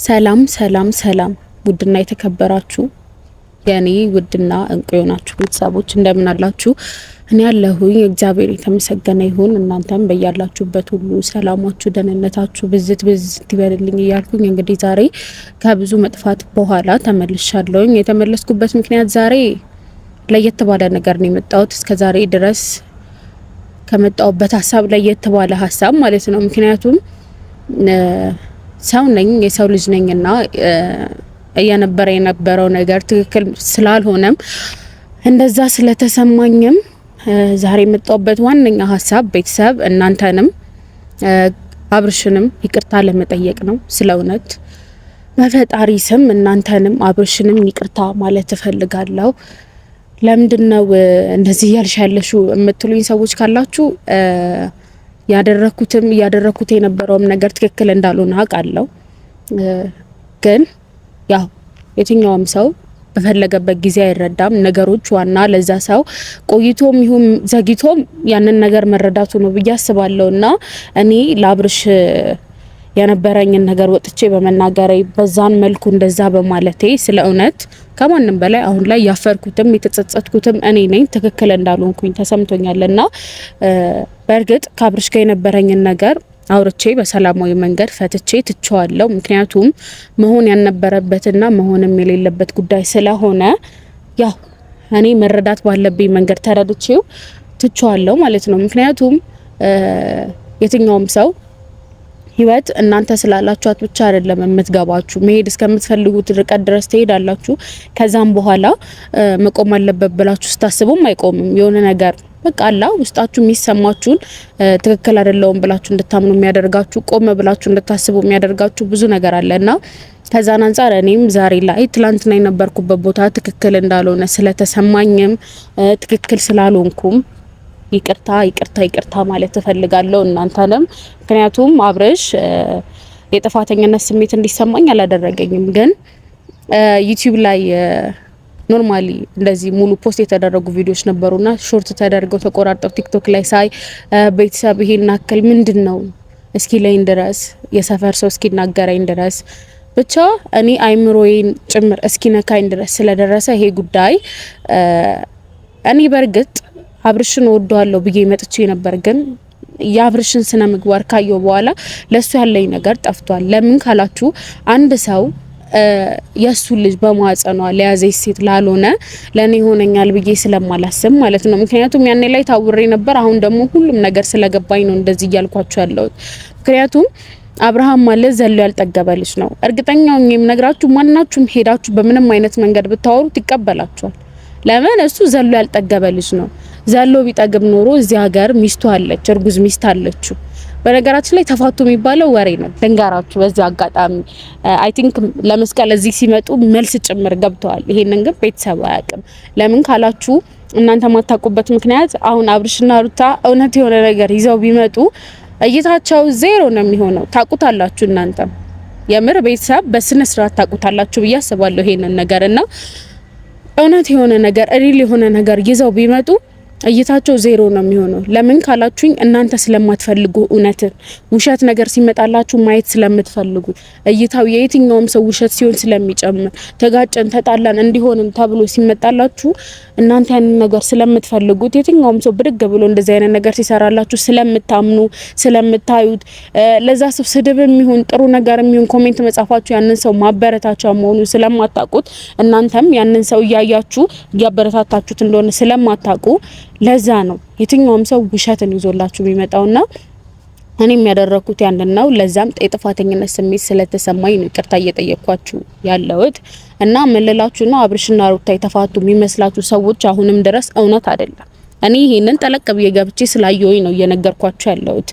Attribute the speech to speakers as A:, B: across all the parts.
A: ሰላም ሰላም ሰላም ውድና የተከበራችሁ የኔ ውድና እንቁ የሆናችሁ ቤተሰቦች እንደምን አላችሁ? እኔ ያለሁኝ እግዚአብሔር የተመሰገነ ይሁን። እናንተም በያላችሁበት ሁሉ ሰላማችሁ ደህንነታችሁ ብዝት ይበልልኝ እያልኩኝ እንግዲህ ዛሬ ከብዙ መጥፋት በኋላ ተመልሻለሁኝ። የተመለስኩበት ምክንያት ዛሬ ለየት ባለ ነገር ነው የመጣሁት። እስከዛሬ ድረስ ከመጣሁበት ሀሳብ ለየት ባለ ሀሳብ ማለት ነው። ምክንያቱም ሰው ነኝ፣ የሰው ልጅ ነኝና የነበረው ነገር ትክክል ስላልሆነም እንደዛ ስለተሰማኝም ዛሬ የመጣሁበት ዋነኛ ሀሳብ ቤተሰብ እናንተንም አብርሽንም ይቅርታ ለመጠየቅ ነው። ስለእውነት በፈጣሪ ስም እናንተንም አብርሽንም ይቅርታ ማለት እፈልጋለሁ። ለምንድነው እንደዚህ ያልሻለሹ የምትሉኝ ሰዎች ካላችሁ ያደረኩት የነበረውም ነገር ትክክል እንዳልሆነ አውቃለሁ። ግን ያው የትኛውም ሰው በፈለገበት ጊዜ አይረዳም ነገሮች። ዋና ለዛ ሰው ቆይቶም ይሁን ዘግይቶም ያንን ነገር መረዳቱ ነው ብዬ አስባለሁና እኔ ለአብርሽ የነበረኝን ነገር ወጥቼ በመናገሬ በዛን መልኩ እንደዛ በማለቴ ስለ እውነት ከማንም በላይ አሁን ላይ ያፈርኩትም የተጸጸትኩትም እኔ ነኝ። ትክክል እንዳልሆንኩኝ ተሰምቶኛልና በእርግጥ ከአብርሽ ጋር የነበረኝን ነገር አውርቼ በሰላማዊ መንገድ ፈትቼ ትቼዋለሁ። ምክንያቱም መሆን ያልነበረበትና መሆንም የሌለበት ጉዳይ ስለሆነ ያው እኔ መረዳት ባለብኝ መንገድ ተረድቼው ትቼዋለሁ ማለት ነው። ምክንያቱም የትኛውም ሰው ህይወት እናንተ ስላላችኋት ብቻ አይደለም የምትገባችሁ። መሄድ እስከምትፈልጉት ርቀት ድረስ ትሄዳላችሁ። ከዛም በኋላ መቆም አለበት ብላችሁ ስታስቡም አይቆምም። የሆነ ነገር በቃ አላ ውስጣችሁ የሚሰማችሁን ትክክል አይደለም ብላችሁ እንድታምኑ የሚያደርጋችሁ፣ ቆም ብላችሁ እንድታስቡ የሚያደርጋችሁ ብዙ ነገር አለና ከዛን አንፃር እኔም ዛሬ ላይ ትላንትና የነበርኩበት ቦታ ትክክል እንዳልሆነ ስለተሰማኝም ትክክል ስላልሆንኩም ይቅርታ ማለት እፈልጋለሁ እናንተንም። ምክንያቱም አብርሽ የጥፋተኝነት ስሜት እንዲሰማኝ አላደረገኝም። ግን ዩቲዩብ ላይ ኖርማሊ እንደዚህ ሙሉ ፖስት የተደረጉ ቪዲዮዎች ነበሩና ሾርት ተደርገው ተቆራርጠው ቲክቶክ ላይ ሳይ ቤተሰብ ይሄን አክል ምንድነው እስኪ ላይን ድረስ የሰፈር ሰው እስኪ ናገረኝ ድረስ ብቻ እኔ አይምሮዬን ጭምር እስኪ ነካኝ ድረስ ስለደረሰ ይሄ ጉዳይ እኔ በርግጥ አብርሽን ወደዋለሁ ብዬ መጥቼ ነበር። ግን የአብርሽን ስነ ምግባር ካየው በኋላ ለሱ ያለኝ ነገር ጠፍቷል። ለምን ካላችሁ አንድ ሰው የሱ ልጅ በማጸኗ ለያዘች ሴት ላልሆነ ለኔ ሆነኛል ብዬ ስለማላስብ ማለት ነው። ምክንያቱም ያኔ ላይ ታውሬ ነበር። አሁን ደግሞ ሁሉም ነገር ስለገባኝ ነው እንደዚህ እያልኳችሁ ያለሁት። ምክንያቱም አብርሃም ማለት ዘሎ ያልጠገበ ልጅ ነው። እርግጠኛው ነግራችሁ ማንናችሁም ሄዳችሁ በምንም አይነት መንገድ ብታወሩት ይቀበላችኋል። ለምን እሱ ዘሎ ያልጠገበ ልጅ ነው። ዘሎ ቢጠግብ ኖሮ እዚህ ሀገር ሚስቱ አለች፣ እርጉዝ ሚስት አለችው። በነገራችን ላይ ተፋቱ የሚባለው ወሬ ነው። ደንጋራችሁ በዚህ አጋጣሚ አይ ቲንክ ለመስቀል እዚህ ሲመጡ መልስ ጭምር ገብተዋል። ይሄንን ግን ቤተሰብ አያውቅም። ለምን ካላችሁ እናንተ ማታውቁበት ምክንያት አሁን አብርሽና ሩታ እውነት የሆነ ነገር ይዘው ቢመጡ እይታቸው ዜሮ ነው የሚሆነው። ታውቁታላችሁ እናንተ የምር ቤተሰብ በስነ ስርዓት ታውቁታላችሁ ብዬ አስባለሁ ይሄንን ነገርና እውነት የሆነ ነገር ሪል የሆነ ነገር ይዘው ቢመጡ እይታቸው ዜሮ ነው የሚሆነው። ለምን ካላችሁኝ እናንተ ስለማትፈልጉ እውነትን ውሸት ነገር ሲመጣላችሁ ማየት ስለምትፈልጉ እይታው የየትኛውም ሰው ውሸት ሲሆን ስለሚጨምር ተጋጨን ተጣላን እንዲሆንም ተብሎ ሲመጣላችሁ እናንተ ያንን ነገር ስለምትፈልጉት የትኛውም ሰው ብድግ ብሎ እንደዚህ አይነት ነገር ሲሰራላችሁ ስለምታምኑ ስለምታዩት ለዛ ሰው ስድብም ይሁን ጥሩ ነገርም ይሁን ኮሜንት መጻፋችሁ ያንን ሰው ማበረታቻ መሆኑ ስለማታውቁት እናንተም ያንን ሰው እያያችሁ እያበረታታችሁት እንደሆነ ስለማታውቁ ለዛ ነው የትኛውም ሰው ውሸትን ይዞላችሁ የሚመጣውና እኔም ያደረኩት ያንን ነው። ለዛም የጥፋተኝነት ስሜት ስለተሰማኝ ነው ይቅርታ እየጠየቅኳችሁ ያለሁት እና መለላችሁ ነው። አብርሽና ሩታ የተፋቱ የሚመስላችሁ ሰዎች አሁንም ድረስ እውነት አይደለም። እኔ ይሄንን ጠለቅ ብዬ ገብቼ ስላየሁኝ ነው እየነገርኳችሁ ያለሁት።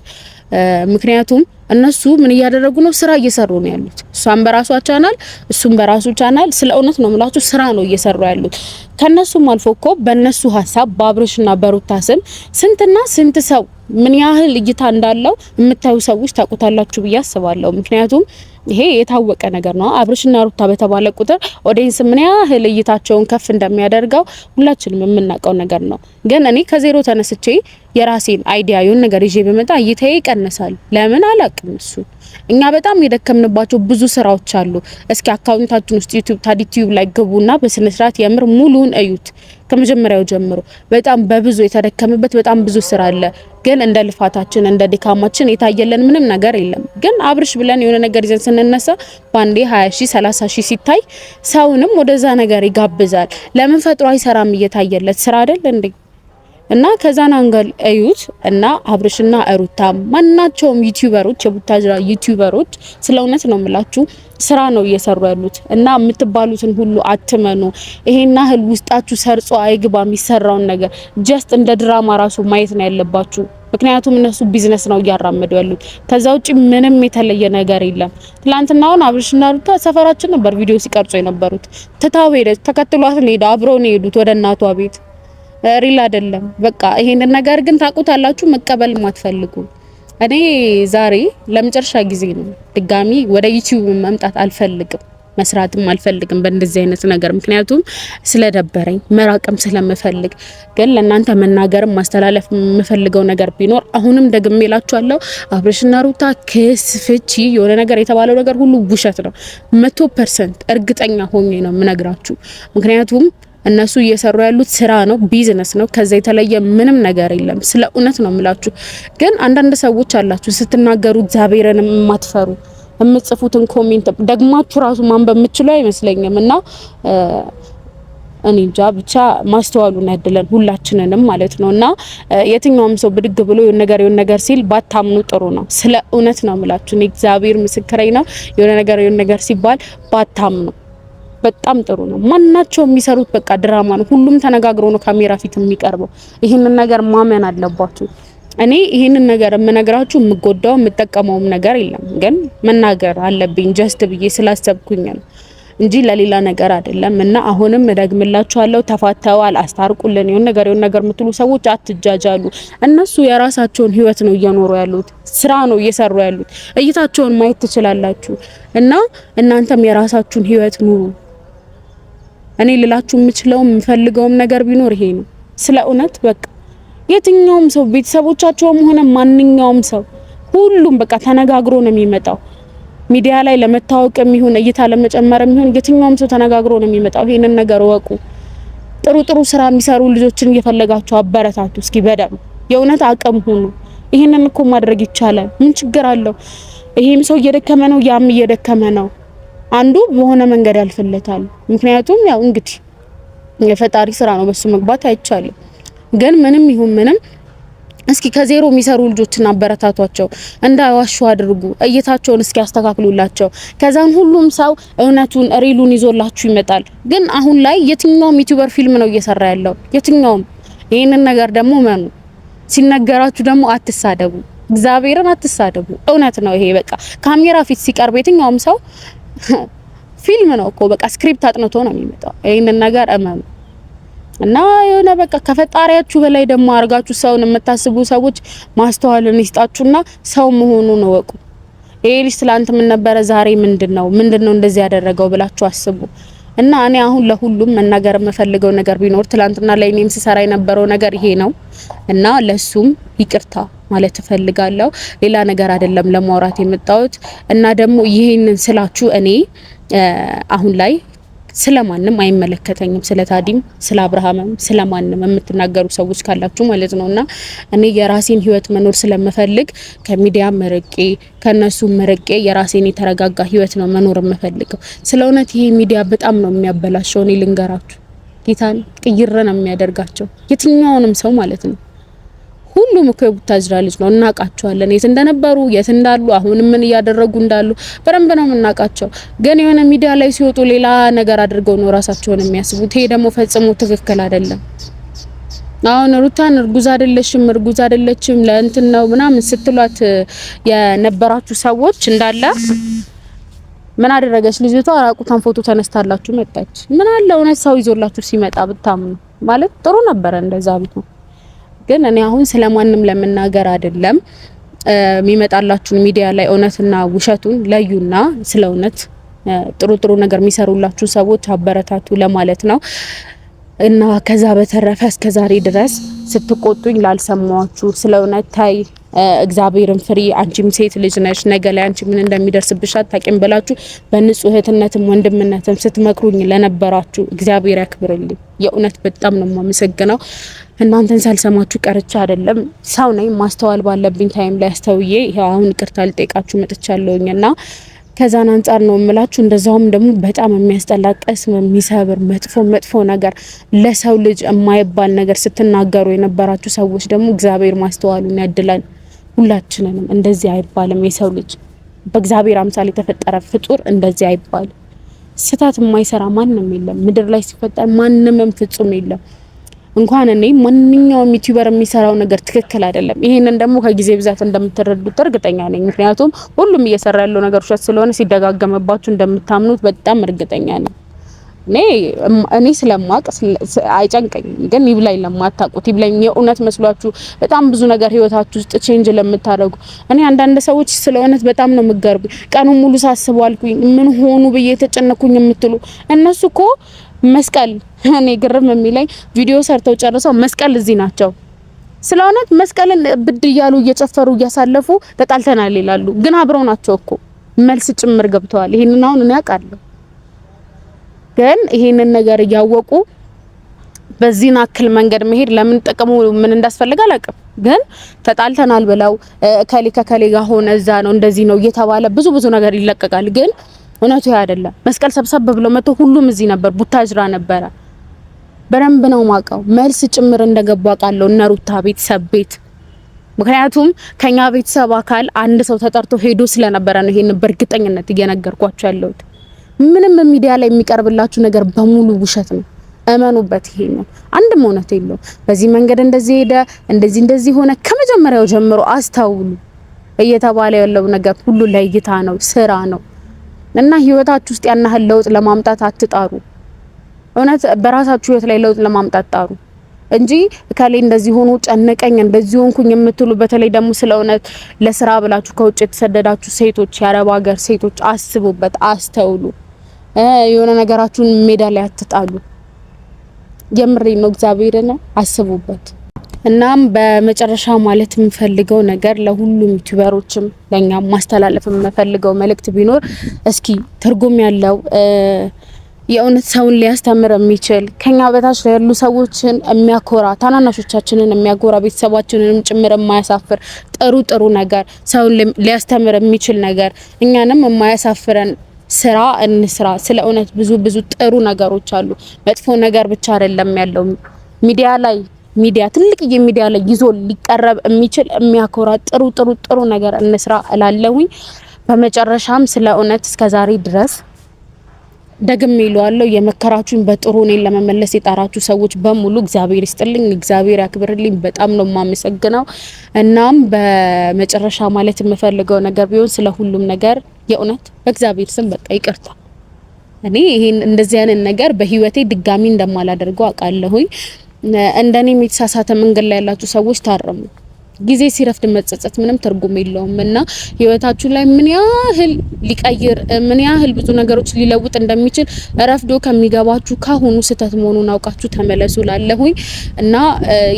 A: ምክንያቱም እነሱ ምን እያደረጉ ነው? ስራ እየሰሩ ነው ያሉት። እሷም በራሷ ቻናል እሱም በራሱ ቻናል ስለ እውነት ነው የምላችሁ ስራ ነው እየሰሩ ያሉት። ከነሱም አልፎ እኮ በእነሱ ሀሳብ በአብርሽና በሩታ ስም ስንትና ስንት ሰው ምን ያህል እይታ እንዳለው የምታዩ ሰዎች ታውቁታላችሁ ብዬ አስባለሁ። ምክንያቱም ይሄ የታወቀ ነገር ነው። አብርሽና ሩታ በተባለ ቁጥር ኦዲየንስ ምን ያህል እይታቸውን ከፍ እንደሚያደርገው ሁላችንም የምናውቀው ነገር ነው። ግን እኔ ከዜሮ ተነስቼ የራሴን አይዲያ የሆነ ነገር ይዤ በመጣ እይታዬ ይቀንሳል። ለምን አላቅም እሱ እኛ በጣም የደከምንባቸው ብዙ ስራዎች አሉ። እስኪ አካውንታችን ውስጥ ዩቲዩብ ላይ ግቡና በስነ ስርዓት የምር ሙሉን እዩት ከመጀመሪያው ጀምሮ። በጣም በብዙ የተደከመበት በጣም ብዙ ስራ አለ። ግን እንደ ልፋታችን እንደ ድካማችን የታየለን ምንም ነገር የለም። ግን አብርሽ ብለን የሆነ ነገር ይዘን ስንነሳ ባንዴ 20 ሺህ 30 ሺህ ሲታይ ሰውንም ወደዛ ነገር ይጋብዛል። ለምን ፈጥሮ አይሰራም? እየታየለት ስራ አይደል እንዴ? እና ከዛን አንገል እዩት እና አብርሽና ሩታ ማናቸውም ዩቲዩበሮች የቡታጅራ ዩቲዩበሮች ስለ እውነት ነው የምላችሁ ስራ ነው እየሰሩ ያሉት እና የምትባሉትን ሁሉ አትመኑ። ይሄና ህል ውስጣችሁ ሰርጾ አይግባ የሚሰራውን ነገር ጀስት እንደ ድራማ ራሱ ማየት ነው ያለባችሁ። ምክንያቱም እነሱ ቢዝነስ ነው እያራመዱ ያሉት። ከዛ ውጪ ምንም የተለየ ነገር የለም። ትላንትናውን አብርሽና ሩታ ሰፈራችን ነበር ቪዲዮ ሲቀርጹ የነበሩት። ትታው ሄደች፣ ተከትሏት ሄደ፣ አብረው ነው የሄዱት ወደ እናቷ ቤት። ሪል አይደለም። በቃ ይሄንን ነገር ግን ታውቁታላችሁ፣ መቀበል ማትፈልጉ። እኔ ዛሬ ለመጨረሻ ጊዜ ነው ድጋሚ ወደ ዩቲዩብ መምጣት አልፈልግም፣ መስራትም አልፈልግም በእንደዚህ አይነት ነገር። ምክንያቱም ስለደበረኝ መራቅም ስለምፈልግ። ግን ለእናንተ መናገርም ማስተላለፍ የምፈልገው ነገር ቢኖር አሁንም ደግሜ እላችኋለሁ፣ አብርሽና ሩታ ክስ፣ ፍቺ፣ የሆነ ነገር የተባለው ነገር ሁሉ ውሸት ነው። 100% እርግጠኛ ሆኜ ነው የምነግራችሁ። ምክንያቱም እነሱ እየሰሩ ያሉት ስራ ነው፣ ቢዝነስ ነው። ከዛ የተለየ ምንም ነገር የለም። ስለ እውነት ነው የምላችሁ። ግን አንዳንድ ሰዎች አላችሁ ስትናገሩ እግዚአብሔርን የማትፈሩ የምትጽፉትን ኮሜንት ደግማችሁ ራሱ ማንበብ የምትችሉ አይመስለኝም። እና እኔ እንጃ ብቻ ማስተዋሉን ያድለን ሁላችንንም ማለት ነው። እና የትኛውም ሰው ብድግ ብሎ የሆነ ነገር ሲል ባታምኑ ጥሩ ነው። ስለ እውነት ነው የምላችሁ። እኔ እግዚአብሔር ምስክሬ ነው። የሆነ ነገር ሲባል ባታምኑ በጣም ጥሩ ነው። ማናቸው የሚሰሩት በቃ ድራማ ነው። ሁሉም ተነጋግሮ ነው ካሜራ ፊት የሚቀርበው። ይሄንን ነገር ማመን አለባችሁ። እኔ ይሄንን ነገር የምነግራችሁ የምጎዳው የምጠቀመውም ነገር የለም፣ ግን መናገር አለብኝ ጀስት ብዬ ስላሰብኩኝ ነው እንጂ ለሌላ ነገር አይደለም። እና አሁንም እደግምላችኋለሁ፣ ተፋተዋል፣ አስታርቁልን፣ የሆነ ነገር የምትሉ ሰዎች አትጃጃሉ። እነሱ የራሳቸውን ህይወት ነው እየኖሩ ያሉት፣ ስራ ነው እየሰሩ ያሉት። እይታቸውን ማየት ትችላላችሁ። እና እናንተም የራሳችሁን ህይወት ኑሩ። እኔ ልላችሁ የምችለው የምፈልገውም ነገር ቢኖር ይሄ ነው። ስለ እውነት በቃ የትኛውም ሰው ቤተሰቦቻቸውም ሆነ ማንኛውም ሰው ሁሉም በቃ ተነጋግሮ ነው የሚመጣው። ሚዲያ ላይ ለመታወቅም ይሁን እይታ ለመጨመርም ይሁን የትኛውም ሰው ተነጋግሮ ነው የሚመጣው። ይሄንን ነገር ወቁ። ጥሩ ስራ የሚሰሩ ልጆችን እየፈለጋችሁ አበረታቱ። እስኪ በደም የእውነት አቅም ሁኑ። ይሄንን እኮ ማድረግ ይቻላል። ምን ችግር አለው? ይሄም ሰው እየደከመ ነው፣ ያም እየደከመ ነው። አንዱ በሆነ መንገድ ያልፍለታል። ምክንያቱም ያው እንግዲህ የፈጣሪ ስራ ነው፣ በሱ መግባት አይቻልም። ግን ምንም ይሁን ምንም እስኪ ከዜሮ የሚሰሩ ልጆችን አበረታቷቸው፣ እንዳይዋሹ አድርጉ። እይታቸውን እስኪ ያስተካክሉላቸው። ከዛን ሁሉም ሰው እውነቱን ሪሉን ይዞላችሁ ይመጣል። ግን አሁን ላይ የትኛውም ዩቲዩበር ፊልም ነው እየሰራ ያለው፣ የትኛውም። ይሄንን ነገር ደግሞ መኑ ሲነገራችሁ ደግሞ አትሳደቡ፣ እግዚአብሔርን አትሳደቡ። እውነት ነው ይሄ። በቃ ካሜራ ፊት ሲቀርብ የትኛውም ሰው ፊልም ነው እኮ በቃ ስክሪፕት አጥንቶ ነው የሚመጣው። ይሄንን ነገር እመኑ። እና የሆነ በቃ ከፈጣሪያችሁ በላይ ደግሞ አርጋችሁ ሰውን የምታስቡ ሰዎች ማስተዋልን ይስጣችሁና ሰው መሆኑን ወቁ። ይሄ ልጅ ትላንት ምን ነበረ ዛሬ ምንድነው እንደዚህ ያደረገው ብላችሁ አስቡ። እና እኔ አሁን ለሁሉም መናገር የምፈልገው ነገር ቢኖር ትላንትና ላይ እኔም ስሰራ የነበረው ነገር ይሄ ነው እና ለሱም ይቅርታ ማለት እፈልጋለሁ። ሌላ ነገር አይደለም ለማውራት የመጣሁት። እና ደግሞ ይሄንን ስላችሁ እኔ አሁን ላይ ስለማንም አይመለከተኝም። ስለ ታዲም ስለ አብርሃምም ስለማንም የምትናገሩ ሰዎች ካላችሁ ማለት ነውና እኔ የራሴን ህይወት መኖር ስለምፈልግ ከሚዲያ መርቄ ከነሱ መርቄ የራሴን የተረጋጋ ህይወት ነው መኖር የምፈልገው። ስለእውነት ይሄ ሚዲያ በጣም ነው የሚያበላሸው። እኔ ልንገራችሁ ጌታን ቅይረ ነው የሚያደርጋቸው የትኛውንም ሰው ማለት ነው። ሁሉም እኮ የቡታጅራ ልጅ ነው፣ እናቃቸዋለን። የት እንደነበሩ የት እንዳሉ አሁን ምን እያደረጉ እንዳሉ በረንብ ነው እናቃቸው። ግን የሆነ ሚዲያ ላይ ሲወጡ ሌላ ነገር አድርገው ነው ራሳቸውን የሚያስቡት። ይሄ ደግሞ ፈጽሞ ትክክል አይደለም። አሁን ሩታን እርጉዝ አይደለችም ለእንትን ነው ምናምን ስትሏት የነበራችሁ ሰዎች እንዳለ ምን አደረገች ልጅቷ? ራቁታን ፎቶ ተነስታላችሁ መጣች። ምን አለ እውነት ሰው ይዞላችሁ ሲመጣ ብታምኑ ማለት ጥሩ ነበረ እንደዛ ቢሆን። ግን እኔ አሁን ስለማንም ለመናገር አይደለም። የሚመጣላችሁ ሚዲያ ላይ እውነትና ውሸቱን ለዩና ስለ እውነት ጥሩ ነገር የሚሰሩላችሁ ሰዎች አበረታቱ ለማለት ነው። እና ከዛ በተረፈ እስከዛሬ ድረስ ስትቆጡኝ ላልሰማችሁ ስለ እውነት ታይ እግዚአብሔርን ፍሪ፣ አንቺም ሴት ልጅ ነሽ፣ ነገ ላይ አንቺ ምን እንደሚደርስብሽ አታውቂም ብላችሁ በንጹህ እህትነትም ወንድምነትም ስትመክሩኝ ለነበራችሁ እግዚአብሔር ያክብርልኝ። የእውነት በጣም ነው የማመሰግነው። እናንተን ሳልሰማችሁ ቀርቻ አይደለም፣ ሰው ነኝ። ማስተዋል ባለብኝ ታይም ላይ አስተውዬ ይሄው አሁን ይቅርታ ልጠይቃችሁ መጥቻለሁኝና ከዛን አንጻር ነው የምላችሁ። እንደዛውም ደግሞ በጣም የሚያስጠላ ቅስም የሚሰብር መጥፎ ነገር ለሰው ልጅ የማይባል ነገር ስትናገሩ የነበራችሁ ሰዎች ደግሞ እግዚአብሔር ማስተዋሉን ያድላል። ሁላችንንም እንደዚህ አይባልም። የሰው ልጅ በእግዚአብሔር አምሳል የተፈጠረ ፍጡር እንደዚህ አይባልም። ስህተት የማይሰራ ማንም የለም ምድር ላይ ሲፈጠር፣ ማንንም ፍጹም የለም። እንኳን እኔ ማንኛውም ዩቲዩበር የሚሰራው ነገር ትክክል አይደለም። ይሄንን ደግሞ ከጊዜ ብዛት እንደምትረዱት እርግጠኛ ነኝ። ምክንያቱም ሁሉም እየሰራ ያለው ነገር ውሸት ስለሆነ ሲደጋገመባችሁ እንደምታምኑት በጣም እርግጠኛ ነኝ። እኔ ስለማቅ አይጨንቀኝም። ግን ይብላኝ ለማታውቁት፣ ይብላኝ የእውነት መስሏችሁ በጣም ብዙ ነገር ህይወታችሁ ውስጥ ቼንጅ ለምታደርጉ። እኔ አንዳንድ ሰዎች ስለ እውነት በጣም ነው የምገርቡኝ። ቀኑን ሙሉ ሳስበዋልኩኝ ምን ሆኑ ብዬ የተጨነኩኝ የምትሉ እነሱ እኮ መስቀል እኔ ግርም የሚለኝ ቪዲዮ ሰርተው ጨርሰው መስቀል እዚህ ናቸው። ስለሆነት መስቀልን ብድ እያሉ እየጨፈሩ እያሳለፉ ተጣልተናል ይላሉ። ግን አብረው ናቸው እኮ መልስ ጭምር ገብተዋል። ይሄንን አሁን እኔ አውቃለሁ። ግን ይሄንን ነገር እያወቁ በዚህን አክል መንገድ መሄድ ለምን ጥቅሙ ምን እንዳስፈልግ አላውቅም። ግን ተጣልተናል ብለው ከሌ ጋር ሆነ እዛ ነው እንደዚህ ነው እየተባለ ብዙ ነገር ይለቀቃል። ግን እውነቱ አይደለም። መስቀል ሰብሰብ ብሎ መጥቶ ሁሉም እዚህ ነበር፣ ቡታጅራ ነበረ። በደንብ ነው ማውቀው። መልስ ጭምር እንደገባ ቃለው እነ ሩታ ቤተሰብ ቤት። ምክንያቱም ከኛ ቤተሰብ አካል አንድ ሰው ተጠርቶ ሄዶ ስለነበረ ነው ይሄን በእርግጠኝነት እየነገርኳችሁ ያለሁት። ምንም ሚዲያ ላይ የሚቀርብላችሁ ነገር በሙሉ ውሸት ነው። እመኑበት። ይሄ ነው አንድም እውነት የለው። በዚህ መንገድ እንደዚህ ሄደ እንደዚህ ሆነ ከመጀመሪያው ጀምሮ አስተውሉ። እየተባለ ያለው ነገር ሁሉ ለእይታ ነው፣ ስራ ነው። እና ህይወታችሁ ውስጥ ያን ያህል ለውጥ ለማምጣት አትጣሩ። እውነት በራሳችሁ ህይወት ላይ ለውጥ ለማምጣት ጣሩ እንጂ ከሌ እንደዚህ ሆኖ ጨነቀኝ እንደዚህ ሆንኩኝ የምትሉ በተለይ ደግሞ ስለ እውነት ለስራ ብላችሁ ከውጭ የተሰደዳችሁ ሴቶች፣ የአረብ ሀገር ሴቶች አስቡበት፣ አስተውሉ። የሆነ ነገራችሁን ሜዳ ላይ አትጣሉ። የምሬ ነው፣ እግዚአብሔርን አስቡበት። እናም በመጨረሻ ማለት የምፈልገው ነገር ለሁሉም ዩቲዩበሮችም ለኛም ማስተላለፍ የምፈልገው መልእክት ቢኖር እስኪ ትርጉም ያለው የእውነት ሰውን ሊያስተምር የሚችል ከኛ በታች ያሉ ሰዎችን የሚያኮራ ታናናሾቻችንን የሚያኮራ ቤተሰባችንንም ጭምር የማያሳፍር ጥሩ ነገር ሰውን ሊያስተምር የሚችል ነገር እኛንም የማያሳፍረን ስራ እንስራ። ስለ እውነት ብዙ ጥሩ ነገሮች አሉ። መጥፎ ነገር ብቻ አይደለም ያለው ሚዲያ ትልቅ የሚዲያ ላይ ይዞ ሊቀርብ የሚችል የሚያኮራ ጥሩ ነገር እንስራ እላለሁኝ። በመጨረሻም ስለ እውነት እስከዛሬ ድረስ ደግሜ ይሏለው የመከራችሁን በጥሩ እኔን ለመመለስ የጣራችሁ ሰዎች በሙሉ እግዚአብሔር ይስጥልኝ፣ እግዚአብሔር ያክብርልኝ። በጣም ነው የማመሰግነው። እናም በመጨረሻ ማለት የምፈልገው ነገር ቢሆን ስለ ሁሉም ነገር የእውነት በእግዚአብሔር ስም በቃ ይቅርታ። እኔ ይሄን እንደዚህ አይነት ነገር በህይወቴ ድጋሚ እንደማላደርገው አውቃለሁኝ። እንደኔም የተሳሳተ መንገድ ላይ ያላችሁ ሰዎች ታረሙ። ጊዜ ሲረፍድ መጸጸት ምንም ትርጉም የለውም እና ህይወታችሁ ላይ ምን ያህል ሊቀይር ምን ያህል ብዙ ነገሮች ሊለውጥ እንደሚችል ረፍዶ ከሚገባችሁ ካሁኑ ስህተት መሆኑን አውቃችሁ ተመለሱ ላለሁኝ እና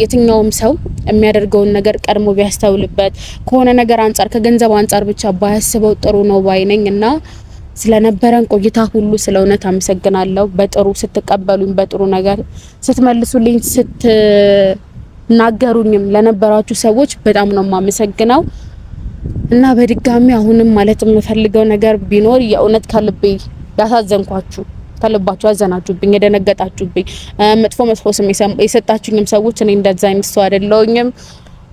A: የትኛውም ሰው የሚያደርገውን ነገር ቀድሞ ቢያስተውልበት ከሆነ ነገር አንፃር ከገንዘብ አንፃር ብቻ ባያስበው ጥሩ ነው ባይነኝ እና ስለነበረን ቆይታ ሁሉ ስለ እውነት አመሰግናለሁ። በጥሩ ስትቀበሉኝ በጥሩ ነገር ስትመልሱልኝ ናገሩኝም ለነበራችሁ ሰዎች በጣም ነው የማመሰግነው እና በድጋሚ አሁንም ማለት የምፈልገው ነገር ቢኖር የእውነት ከልቤ ያሳዘንኳችሁ ከልባችሁ ያዘናችሁብኝ የደነገጣችሁብኝ መጥፎ ስም የሰጣችሁኝም ሰዎች እኔ እንደዛ አይነት ሰው አይደለሁኝም።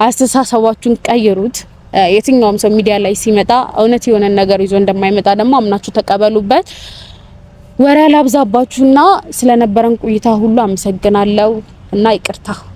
A: አስተሳሰባችሁን ቀይሩት። የትኛውም ሰው ሚዲያ ላይ ሲመጣ እውነት የሆነ ነገር ይዞ እንደማይመጣ ደግሞ አምናችሁ ተቀበሉበት። ወሬ አላብዛባችሁና ስለነበረን ቆይታ ሁሉ አመሰግናለሁ እና ይቅርታ።